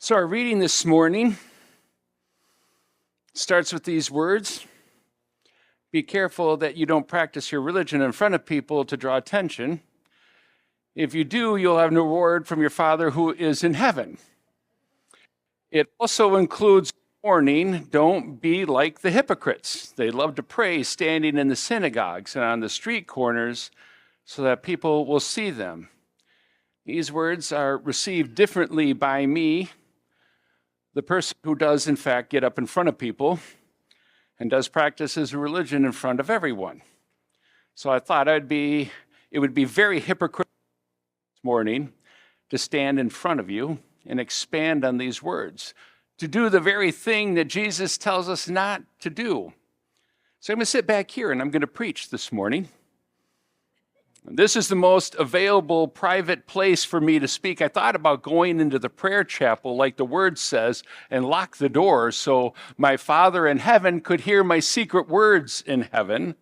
So our reading this morning starts with these words. Be careful that you don't practice your religion in front of people to draw attention. If you do, you'll have an reward from your Father who is in heaven. It also includes warning, don't be like the hypocrites. They love to pray standing in the synagogues and on the street corners so that people will see them. These words are received differently by me, the person who does, in fact, get up in front of people and does practice his religion in front of everyone. So I thought it would be very hypocritical this morning to stand in front of you and expand on these words, to do the very thing that Jesus tells us not to do. So I'm going to sit back here and I'm going to preach this morning. This is the most available private place for me to speak. I thought about going into the prayer chapel, like the word says, and lock the doors so my Father in heaven could hear my secret words in heaven.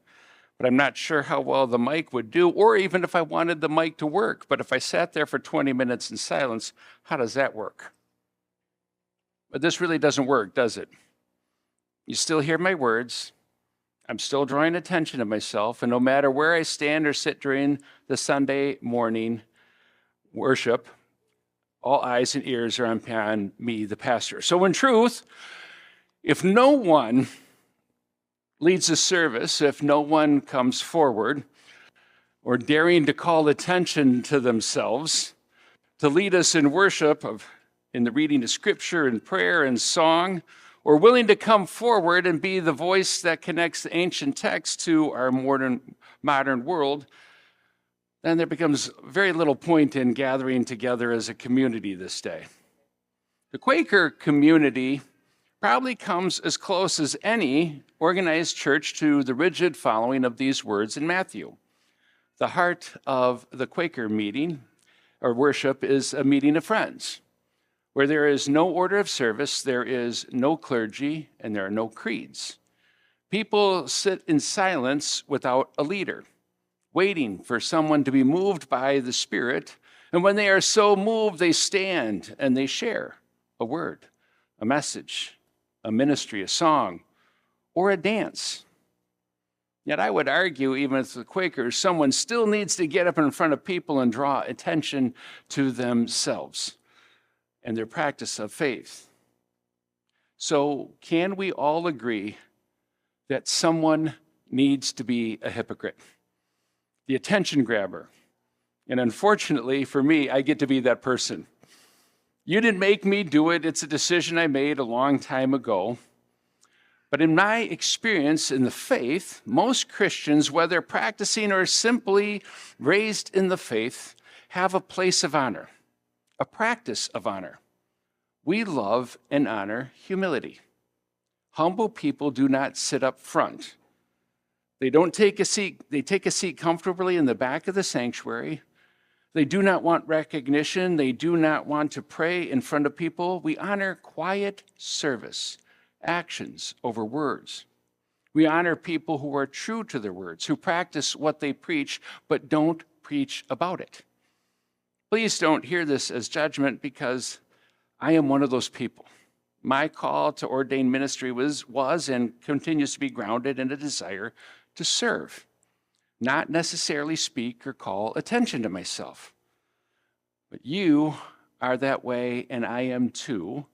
But I'm not sure how well the mic would do, or even if I wanted the mic to work. But if I sat there for 20 minutes in silence, how does that work? But this really doesn't work, does it? You still hear my words. I'm still drawing attention to myself, and no matter where I stand or sit during the Sunday morning worship, all eyes and ears are on me, the pastor. So in truth, if no one leads the service, if no one comes forward or daring to call attention to themselves, to lead us in worship, in the reading of scripture and prayer and song, or willing to come forward and be the voice that connects the ancient text to our modern world, then there becomes very little point in gathering together as a community this day. The Quaker community probably comes as close as any organized church to the rigid following of these words in Matthew. The heart of the Quaker meeting or worship is a meeting of friends, where there is no order of service, there is no clergy, and there are no creeds. People sit in silence without a leader, waiting for someone to be moved by the Spirit. And when they are so moved, they stand and they share a word, a message, a ministry, a song, or a dance. Yet I would argue, even as the Quakers, someone still needs to get up in front of people and draw attention to themselves and their practice of faith. So can we all agree that someone needs to be a hypocrite, the attention grabber? And unfortunately for me, I get to be that person. You didn't make me do it. It's a decision I made a long time ago. But in my experience in the faith, most Christians, whether practicing or simply raised in the faith, have a place of honor, a practice of honor. We love and honor humility. Humble people do not sit up front. They don't take a seat. They take a seat comfortably in the back of the sanctuary. They do not want recognition. They do not want to pray in front of people. We honor quiet service, actions over words. We honor people who are true to their words, who practice what they preach, but don't preach about it. Please don't hear this as judgment, because I am one of those people. My call to ordained ministry was and continues to be grounded in a desire to serve, not necessarily speak or call attention to myself. But you are that way, and I am too,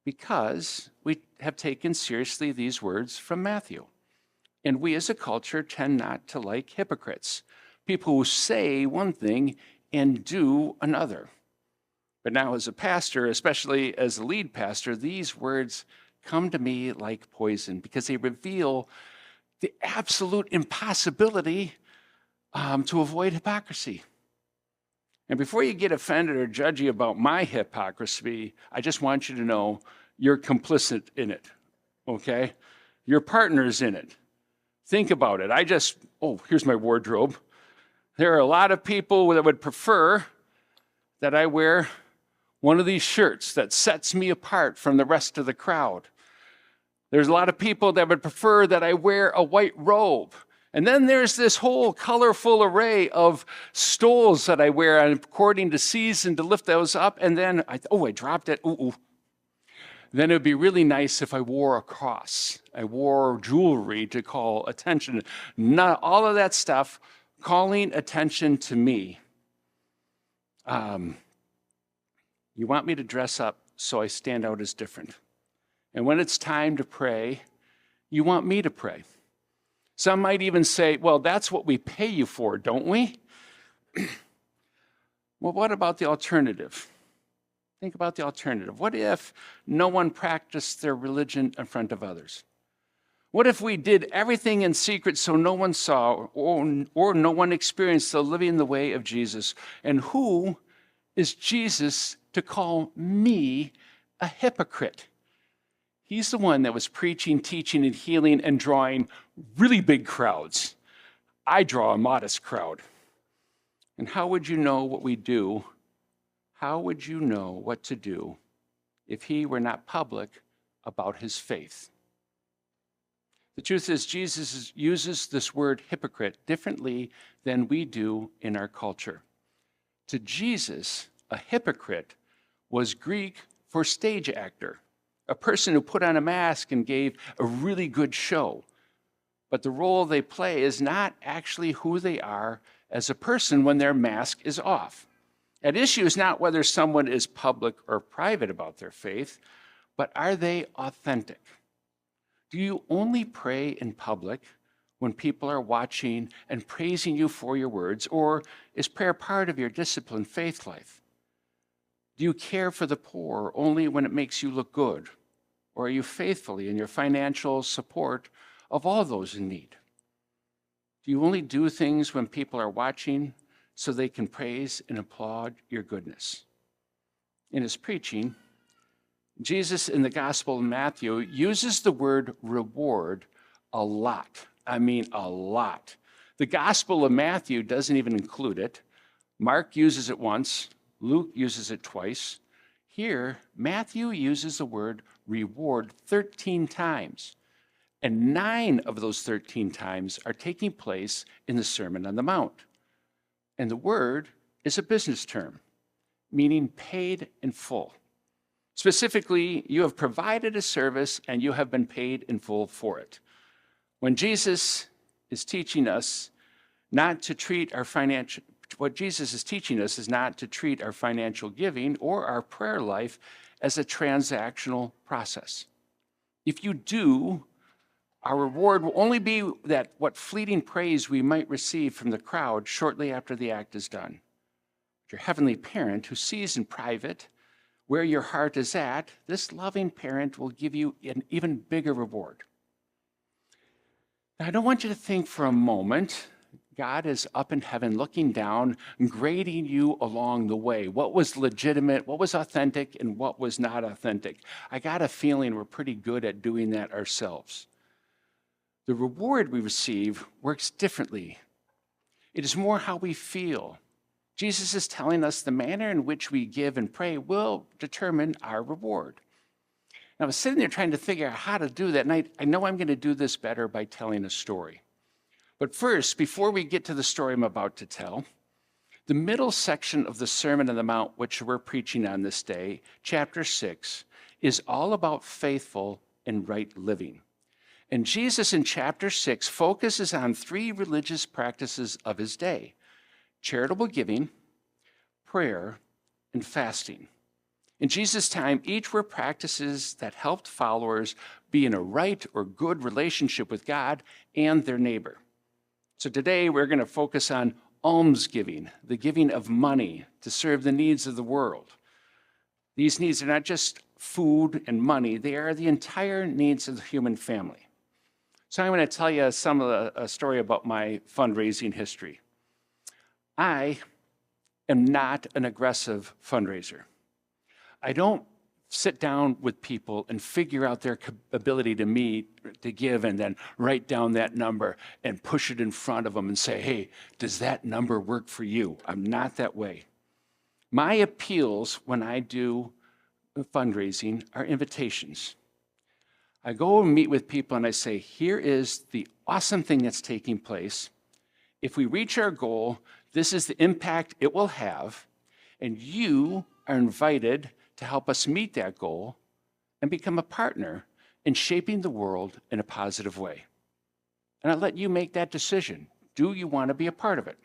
because we have taken seriously these words from Matthew. And we as a culture tend not to like hypocrites, people who say one thing and do another. But now as a pastor, especially as a lead pastor, these words come to me like poison, because they reveal the absolute impossibility to avoid hypocrisy. And before you get offended or judgy about my hypocrisy, I just want you to know you're complicit in it, okay? Your partner's in it. Think about it. Here's my wardrobe. There are a lot of people that would prefer that I wear one of these shirts that sets me apart from the rest of the crowd. There's a lot of people that would prefer that I wear a white robe. And then there's this whole colorful array of stoles that I wear according to season to lift those up. And then, I dropped it. Then it would be really nice if I wore a cross. I wore jewelry to call attention. Not all of that stuff, calling attention to me. You want me to dress up so I stand out as different. And when it's time to pray, you want me to pray. Some might even say, well, that's what we pay you for, don't we? Well, what about the alternative? Think about the alternative. What if no one practiced their religion in front of others? What if we did everything in secret so no one saw or no one experienced the living the way of Jesus? And who is Jesus to call me a hypocrite? He's the one that was preaching, teaching, and healing and drawing really big crowds. I draw a modest crowd. And how would you know what we do? How would you know what to do if he were not public about his faith? The truth is, Jesus uses this word hypocrite differently than we do in our culture. To Jesus, a hypocrite was Greek for stage actor, a person who put on a mask and gave a really good show. But the role they play is not actually who they are as a person when their mask is off. At issue is not whether someone is public or private about their faith, but are they authentic? Do you only pray in public when people are watching and praising you for your words, or is prayer part of your disciplined faith life? Do you care for the poor only when it makes you look good, or are you faithfully in your financial support of all those in need? Do you only do things when people are watching so they can praise and applaud your goodness? In his preaching, Jesus in the Gospel of Matthew uses the word reward a lot. I mean, a lot. The Gospel of Matthew doesn't even include it. Mark uses it once. Luke uses it twice. Here, Matthew uses the word reward 13 times. And 9 of those 13 times are taking place in the Sermon on the Mount. And the word is a business term, meaning paid in full. Specifically, you have provided a service and you have been paid in full for it. When Jesus is teaching us not to treat our financial, what Jesus is teaching us is not to treat our financial giving or our prayer life as a transactional process. If you do, our reward will only be that what fleeting praise we might receive from the crowd shortly after the act is done. Your heavenly parent who sees in private where your heart is at, this loving parent will give you an even bigger reward. Now, I don't want you to think for a moment God is up in heaven looking down and grading you along the way. What was legitimate, what was authentic, and what was not authentic? I got a feeling we're pretty good at doing that ourselves. The reward we receive works differently. It is more how we feel. Jesus is telling us the manner in which we give and pray will determine our reward. And I was sitting there trying to figure out how to do that, and I know I'm going to do this better by telling a story. But first, before we get to the story I'm about to tell, the middle section of the Sermon on the Mount, which we're preaching on this day, chapter 6, is all about faithful and right living. And Jesus in chapter 6 focuses on 3 religious practices of his day: charitable giving, prayer, and fasting. In Jesus' time, each were practices that helped followers be in a right or good relationship with God and their neighbor. So today we're going to focus on almsgiving, the giving of money to serve the needs of the world. These needs are not just food and money, they are the entire needs of the human family. So I'm going to tell you a story about my fundraising history. I am not an aggressive fundraiser. I don't sit down with people and figure out their ability to give, and then write down that number and push it in front of them and say, hey, does that number work for you? I'm not that way. My appeals when I do fundraising are invitations. I go and meet with people and I say, here is the awesome thing that's taking place. If we reach our goal, this is the impact it will have, and you are invited to help us meet that goal and become a partner in shaping the world in a positive way. And I let you make that decision. Do you want to be a part of it?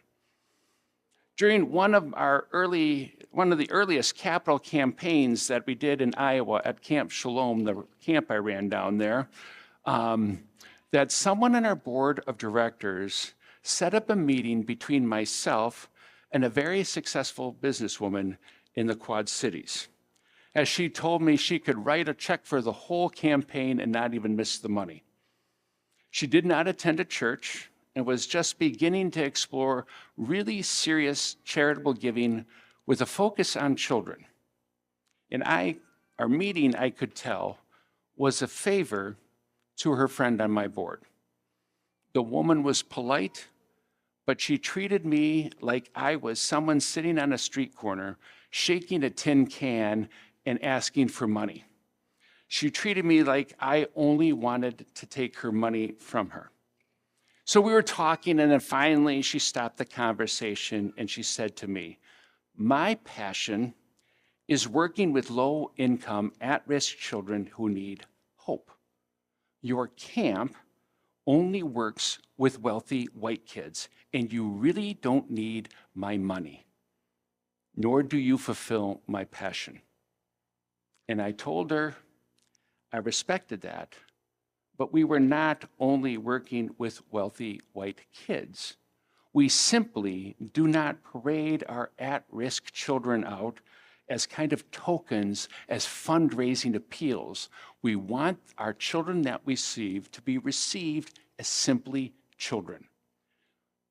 During one of the earliest capital campaigns that we did in Iowa at Camp Shalom, the camp I ran down there, that someone on our board of directors set up a meeting between myself and a very successful businesswoman in the Quad Cities, as she told me she could write a check for the whole campaign and not even miss the money. She did not attend a church and was just beginning to explore really serious charitable giving with a focus on children. And our meeting, I could tell, was a favor to her friend on my board. The woman was polite, but she treated me like I was someone sitting on a street corner, shaking a tin can and asking for money. She treated me like I only wanted to take her money from her. So we were talking, and then finally she stopped the conversation and she said to me, "My passion is working with low-income, at-risk children who need hope. Your camp only works with wealthy white kids, and you really don't need my money, nor do you fulfill my passion." And I told her I respected that, but we were not only working with wealthy white kids. We simply do not parade our at-risk children out as kind of tokens, as fundraising appeals. We want our children that we receive to be received as simply children.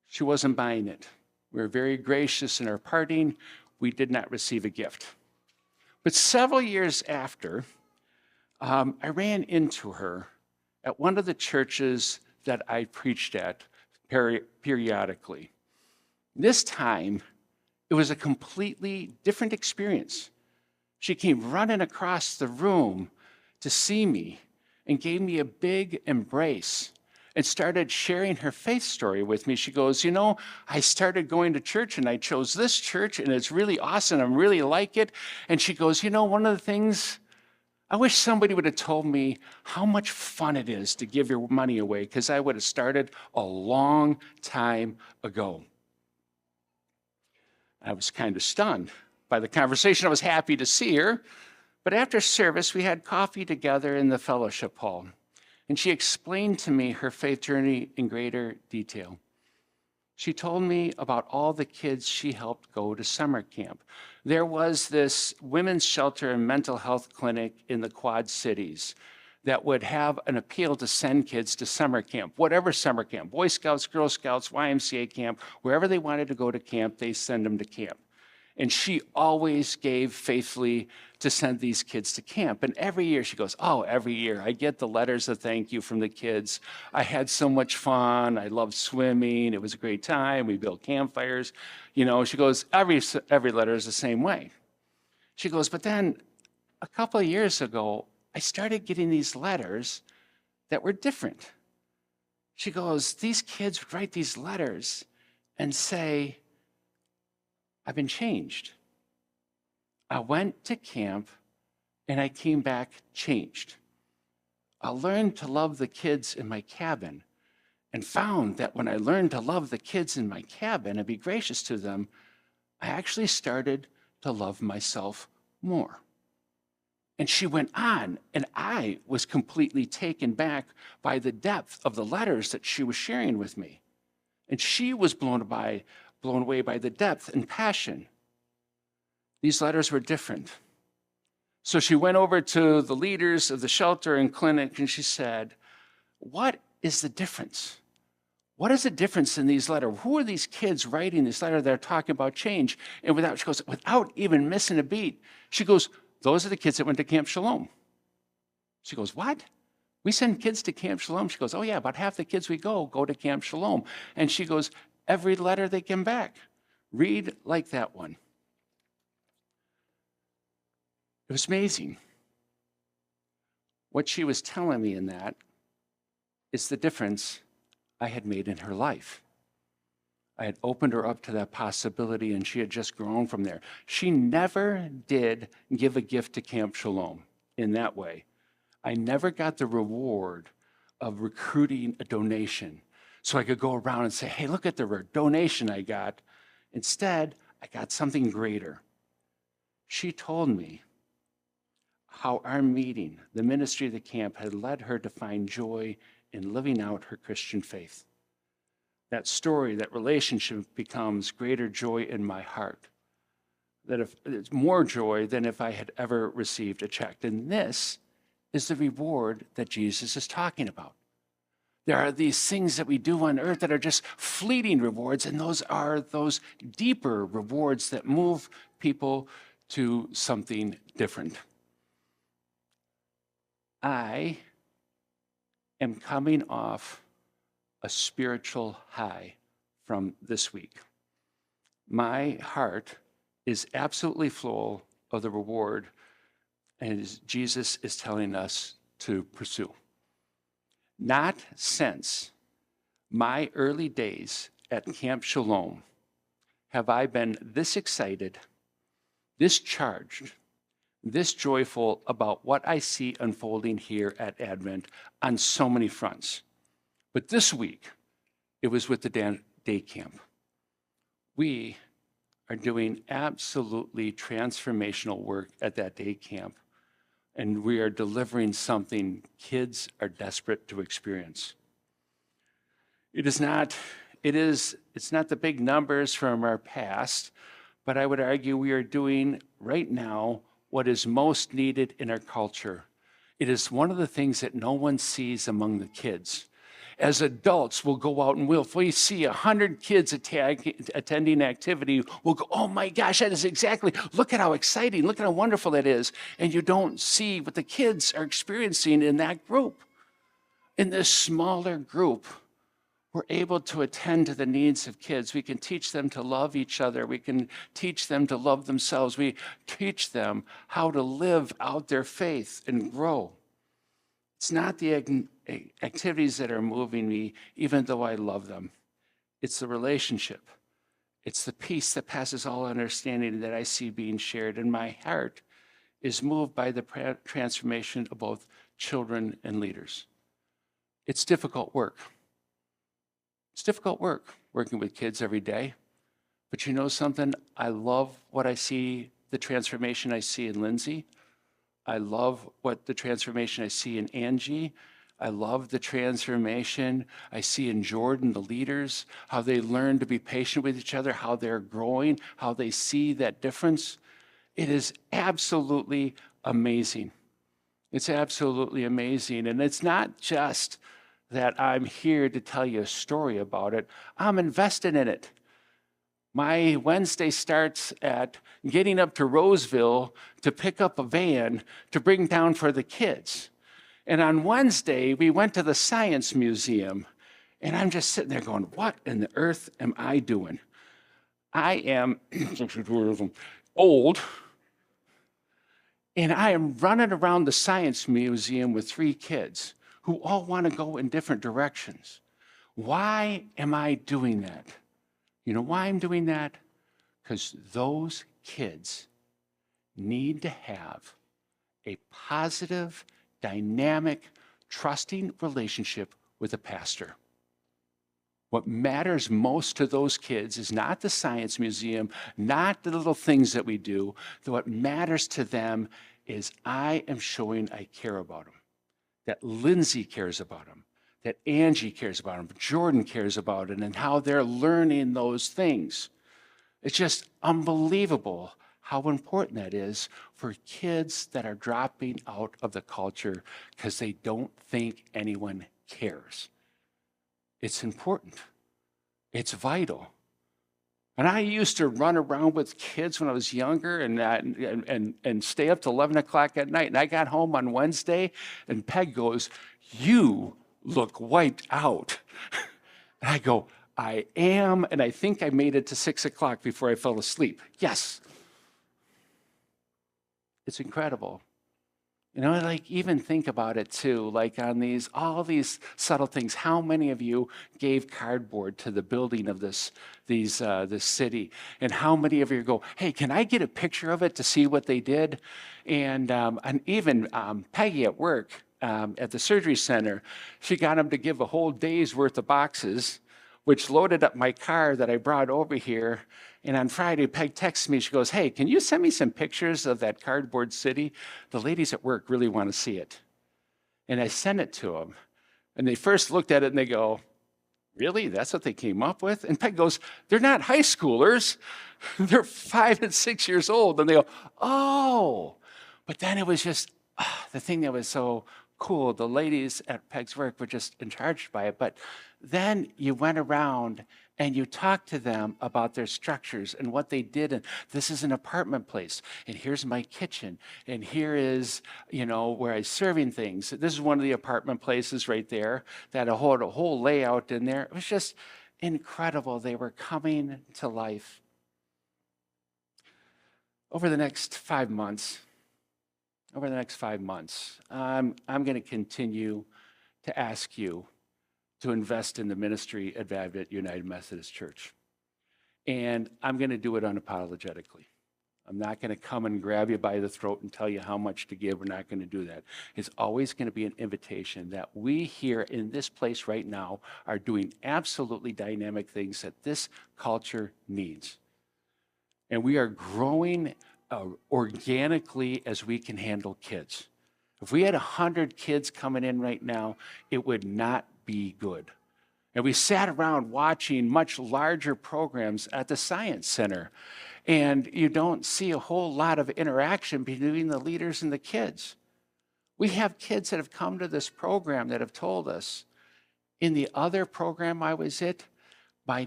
She wasn't buying it. We were very gracious in our parting. We did not receive a gift. But several years after, I ran into her at one of the churches that I preached at periodically. This time, it was a completely different experience. She came running across the room to see me and gave me a big embrace and started sharing her faith story with me. She goes, "You know, I started going to church and I chose this church and it's really awesome. I really like it." And she goes, "You know, one of the things, I wish somebody would have told me how much fun it is to give your money away, because I would have started a long time ago." I was kind of stunned by the conversation. I was happy to see her, but after service, we had coffee together in the fellowship hall, and she explained to me her faith journey in greater detail. She told me about all the kids she helped go to summer camp. There was this women's shelter and mental health clinic in the Quad Cities that would have an appeal to send kids to summer camp, whatever summer camp, Boy Scouts, Girl Scouts, YMCA camp, wherever they wanted to go to camp, they send them to camp. And she always gave faithfully to send these kids to camp. And every year she goes, "Oh, every year I get the letters of thank you from the kids. I had so much fun. I loved swimming. It was a great time. We built campfires." You know, she goes, every letter is the same way. She goes, "But then a couple of years ago, I started getting these letters that were different." She goes, "These kids would write these letters and say, 'I've been changed. I went to camp and I came back changed. I learned to love the kids in my cabin and found that when I learned to love the kids in my cabin and be gracious to them, I actually started to love myself more.'" And she went on, and I was completely taken back by the depth of the letters that she was sharing with me. And she was blown away by the depth and passion. These letters were different. So she went over to the leaders of the shelter and clinic and she said, "What is the difference? What is the difference in these letters? Who are these kids writing this letter that are talking about change?" And without even missing a beat, she goes, "Those are the kids that went to Camp Shalom." She goes, "What? We send kids to Camp Shalom?" She goes, "Oh yeah, about half the kids we go to Camp Shalom." And she goes, "Every letter they come back, read like that one." It was amazing. What she was telling me in that is the difference I had made in her life. I had opened her up to that possibility, and she had just grown from there. She never did give a gift to Camp Shalom in that way, I never got the reward of recruiting a donation so I could go around and say, hey, look at the donation I got. Instead, I got something greater. She told me how our meeting, the ministry of the camp, had led her to find joy in living out her Christian faith. That story, that relationship becomes greater joy in my heart. That if it's more joy than if I had ever received a check. And this is the reward that Jesus is talking about. There are these things that we do on earth that are just fleeting rewards, and those are those deeper rewards that move people to something different. I am coming off a spiritual high from this week. My heart is absolutely full of the reward as Jesus is telling us to pursue. Not since my early days at Camp Shalom have I been this excited, this charged, this joyful about what I see unfolding here at Advent on so many fronts. But this week, it was with the day camp. We are doing absolutely transformational work at that day camp, and we are delivering something kids are desperate to experience. It's not the big numbers from our past, but I would argue we are doing right now what is most needed in our culture. It is one of the things that no one sees among the kids. As adults, we'll go out and if we see 100 kids attending activity, we'll go, oh my gosh, that is exactly, look at how exciting, look at how wonderful that is. And you don't see what the kids are experiencing in that group. In this smaller group, we're able to attend to the needs of kids. We can teach them to love each other. We can teach them to love themselves. We teach them how to live out their faith and grow. It's not the activities that are moving me, even though I love them. It's the relationship. It's the peace that passes all understanding that I see being shared. And my heart is moved by the transformation of both children and leaders. It's difficult work. It's difficult work working with kids every day. But you know something? I love what I see, the transformation I see in Lindsay. I love what the transformation I see in Angie. I love the transformation I see in Jordan, the leaders, how they learn to be patient with each other, how they're growing, how they see that difference. It is absolutely amazing. It's absolutely amazing. And it's not just that I'm here to tell you a story about it. I'm invested in it. My Wednesday starts at getting up to Roseville to pick up a van to bring down for the kids. And on Wednesday, we went to the Science Museum. And I'm just sitting there going, what in the earth am I doing? I am old. And I am running around the Science Museum with 3 kids who all want to go in different directions. Why am I doing that? You know why I'm doing that? Because those kids need to have a positive, dynamic, trusting relationship with a pastor. What matters most to those kids is not the Science Museum, not the little things that we do. What matters to them is I am showing I care about them, that Lindsay cares about them, that Angie cares about them, Jordan cares about it, and how they're learning those things. It's just unbelievable how important that is for kids that are dropping out of the culture because they don't think anyone cares. It's important. It's vital. And I used to run around with kids when I was younger and stay up till 11 o'clock at night. And I got home on Wednesday, and Peg goes, "You look wiped out." And I go, "I am," and I think I made it to 6 o'clock before I fell asleep. Yes. It's incredible. You know, like even think about it too, like on all these subtle things. How many of you gave cardboard to the building of this city? And how many of you go, "Hey, can I get a picture of it to see what they did?" And even Peggy at work, at the surgery center, she got him to give a whole day's worth of boxes, which loaded up my car that I brought over here. And on Friday, Peg texts me. She goes, "Hey, can you send me some pictures of that cardboard city? The ladies at work really want to see it." And I sent it to them. And they first looked at it and they go, "Really? That's what they came up with?" And Peg goes, "They're not high schoolers. They're 5 and 6 years old." And they go, "Oh." But then it was just the thing that was so cool. The ladies at Peg's work were just charged by it. But then you went around and you talked to them about their structures and what they did. And this is an apartment place. And here's my kitchen. And here is, where I'm serving things. This is one of the apartment places right there that had a whole layout in there. It was just incredible. They were coming to life. Over the next 5 months, I'm going to continue to ask you to invest in the ministry at Advent United Methodist Church. And I'm going to do it unapologetically. I'm not going to come and grab you by the throat and tell you how much to give. We're not going to do that. It's always going to be an invitation that we here in this place right now are doing absolutely dynamic things that this culture needs. And we are growing organically as we can handle kids. If we had 100 kids coming in right now, it would not be good. And we sat around watching much larger programs at the Science Center, and you don't see a whole lot of interaction between the leaders and the kids. We have kids that have come to this program that have told us, in the other program I was at, my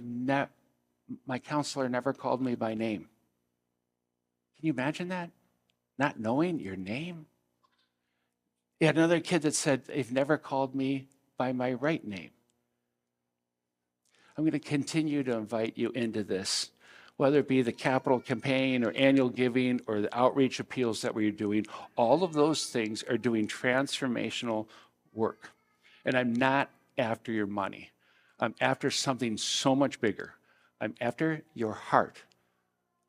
counselor never called me by name. Can you imagine that? Not knowing your name? You had another kid that said, "They've never called me by my right name." I'm going to continue to invite you into this, whether it be the capital campaign or annual giving or the outreach appeals that we're doing. All of those things are doing transformational work. And I'm not after your money. I'm after something so much bigger. I'm after your heart.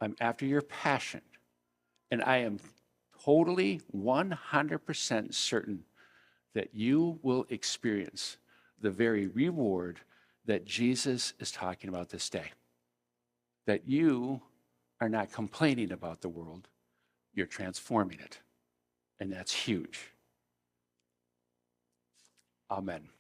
I'm after your passion. And I am totally 100% certain that you will experience the very reward that Jesus is talking about this day. That you are not complaining about the world, you're transforming it. And that's huge. Amen.